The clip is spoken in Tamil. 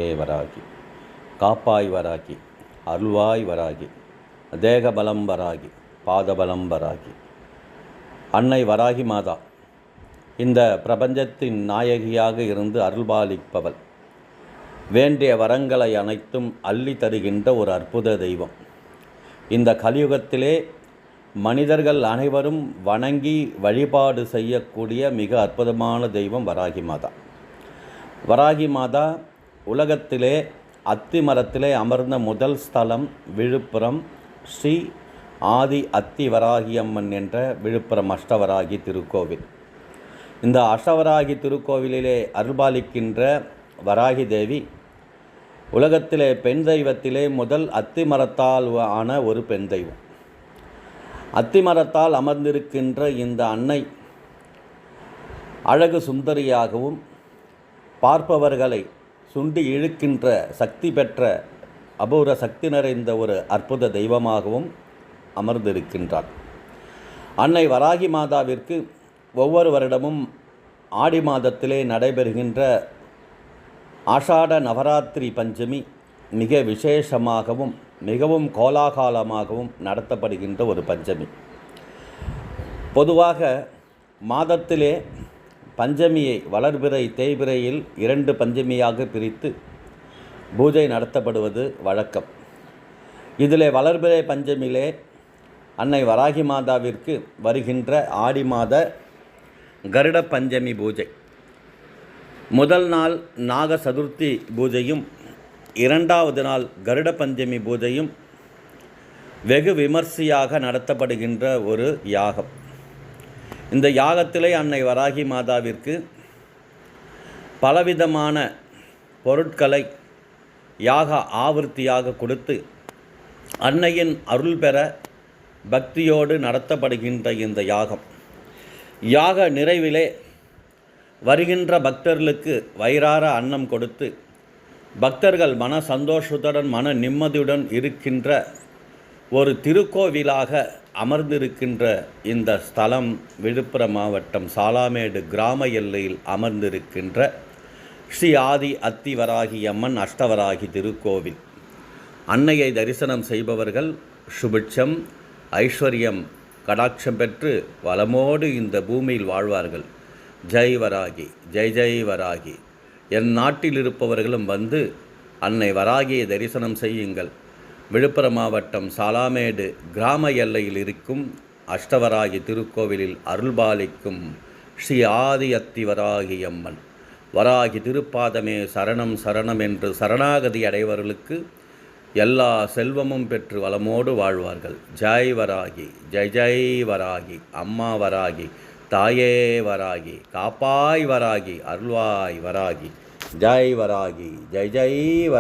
ஏ வராகி, காப்பாய் வராகி, அருள்வாய் வராகி, தேகபலம் வராகி, பாதபலம் வராகி. அன்னை வராகி மாதா இந்த பிரபஞ்சத்தின் நாயகியாக இருந்து அருள்பாலிப்பவள். வேண்டிய வரங்களை அனைத்தும் அள்ளி தருகின்ற ஒரு அற்புத தெய்வம். இந்த கலியுகத்திலே மனிதர்கள் அனைவரும் வணங்கி வழிபாடு செய்யக்கூடிய மிக அற்புதமான தெய்வம் வராகி மாதா. வராகி மாதா உலகத்திலே அத்தி மரத்திலே அமர்ந்த முதல் ஸ்தலம் விழுப்புரம் ஸ்ரீ ஆதி அத்தி வராகியம்மன் என்ற விழுப்புரம் அஷ்டவராகி திருக்கோவில். இந்த அஷ்டவராகி திருக்கோவிலிலே அருள்பாலிக்கின்ற வராகி தேவி உலகத்திலே பெண் தெய்வத்திலே முதல் அத்தி மரத்தால் ஆன ஒரு பெண் தெய்வம். அத்தி மரத்தால் அமர்ந்திருக்கின்ற இந்த அன்னை அழகு சுந்தரியாகவும் பார்ப்பவர்களை சுண்டி இழுக்கின்ற சக்தி பெற்ற அபூர்வ சக்தி நிறைந்த ஒரு அற்புத தெய்வமாகவும் அமர்ந்திருக்கின்றார். அன்னை வராகி மாதாவிற்கு ஒவ்வொரு வருடமும் ஆடி மாதத்திலே நடைபெறுகின்ற ஆஷாட நவராத்திரி பஞ்சமி மிக விசேஷமாகவும் மிகவும் கோலாகலமாகவும் நடத்தப்படுகின்ற ஒரு பஞ்சமி. பொதுவாக மாதத்திலே பஞ்சமியை வளர்பிறை தேய்பிறையில் 2 பஞ்சமியாக பிரித்து பூஜை நடத்தப்படுவது வழக்கம். இதிலே வளர்பிறை பஞ்சமியிலே அன்னை வராகி மாதாவிற்கு வருகின்ற ஆடி மாத கருட பஞ்சமி பூஜை. முதல் நாள் நாக சதுர்த்தி பூஜையும் 2வது நாள் கருட பஞ்சமி பூஜையும் வெகு விமர்சையாக நடத்தப்படுகின்ற ஒரு யாகம். இந்த யாகத்திலே அன்னை வராகி மாதாவிற்கு பலவிதமான பொருட்களை யாக ஆவர்த்தியாக கொடுத்து அன்னையின் அருள் பெற பக்தியோடு நடத்தப்படுகின்ற இந்த யாகம். யாக நிறைவிலே வருகின்ற பக்தர்களுக்கு வயிறார அன்னம் கொடுத்து பக்தர்கள் மன சந்தோஷத்துடன் மன நிம்மதியுடன் இருக்கின்ற ஒரு திருக்கோவிலாக அமர்ந்திருக்கின்ற இந்த ஸ்தலம் விழுப்புரம் மாவட்டம் சாலாமேடு கிராம எல்லையில் அமர்ந்திருக்கின்ற ஸ்ரீ ஆதி அத்தி வராகி அம்மன் அஷ்டவராகி திருக்கோவில். அன்னையை தரிசனம் செய்பவர்கள் சுபிட்சம் ஐஸ்வர்யம் கடாட்சம் பெற்று வளமோடு இந்த பூமியில் வாழ்வார்கள். ஜெய் வராகி, ஜெய் ஜெய் வராகி. என் நாட்டில் இருப்பவர்களும் வந்து அன்னை வராகியை தரிசனம் செய்யுங்கள். விழுப்புரம் மாவட்டம் சாலாமேடு கிராம எல்லையில் இருக்கும் அஷ்டவராகி திருக்கோவிலில் அருள்பாலிக்கும் ஸ்ரீ ஆதி அத்தி வராகி அம்மன் வராகி திருப்பாதமே சரணம் சரணம் என்று சரணாகதி அடைவர்களுக்கு எல்லா செல்வமும் பெற்று வளமோடு வாழ்வார்கள். ஜெய் வராகி, ஜெய் ஜெய் வராகி. அம்மா வராகி, தாயே வராகி, காப்பாய் வராகி, அருள்வாய் வராகி. ஜெய் வராகி, ஜெய் ஜெய்.